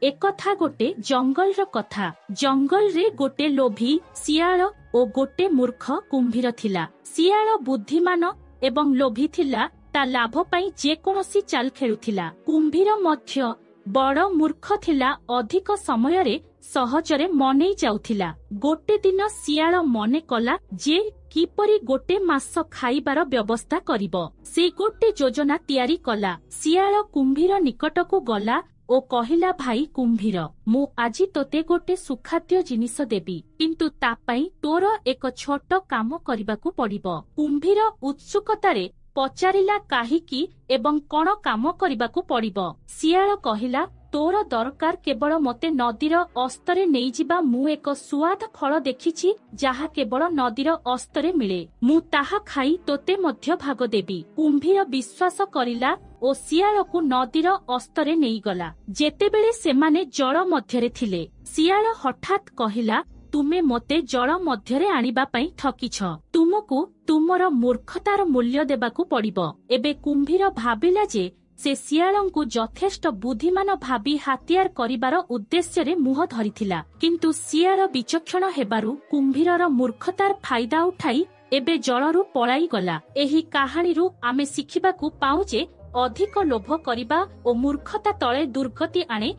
एकथा गोटे जंगल कथा। जंगल रे गोटे लोभी सियाल ओ गोटे मूर्ख कुंभीर थिला। सियाल बुद्धिमान एवं लोभी थिला, ता लाभ पाई जेकोसी चाल खेलुथिला। कुंभीर मध्य बड़ मूर्ख थिला, अधिक समय रे सहजरे मनै जाउथिला। गोटे दिन सियाल मने कला जे किपरि गोटे मास खाइबार व्यवस्था करिब। से गोटे योजना तैयारी कला। सियाल कुंभीर निकटकू गला ओ कहिला, भाई कुंभीर, मु आजी तोते गोटे सुखाद्य जिनिस देबी, किंतु ता पई तोर एक छोट काम करिबाकू पड़िबो। कुंभीर उत्सुकतारे पचारिला, काहिकी एवं कण काम करिबाकू पड़िबो। सियाल कहिला, तोर दरकार केवल मते नदीर अस्तरे नहीं जिबा। मु एक सुआद फल देखिछि जहा केवल नदीर अस्तरे मिले। मु ताहा खाई तोते मध्य भाग देबी। कुंभीर विश्वास करिला ओ सियाल को नदीर अस्तरे नहीं गला। जेतेबेले सेमाने जल मध्यरे थिले, सियाल हठात कहिला, तुमे मते जल मध्यरे आनिबा पई ठकिछ। तुमको तुमर मूर्खतार मूल्य देबाकू पड़िबो। एबे कुंभीर भाबिला जे से सियालंकु यथेष्ट बुद्धिमान भाबी हातियार करिबार उद्देश्य मुह धरिथिला, किंतु सियाल विचक्षण हेबारु कुंभीरर मूर्खतार फायदा उठाई एबे जलरू पलाई गला। एही कहानीरू आमे शिखिबाकू पाऊ जे अधिक लोभ करिबा ओ मूर्खता तळे दुर्गति आणे।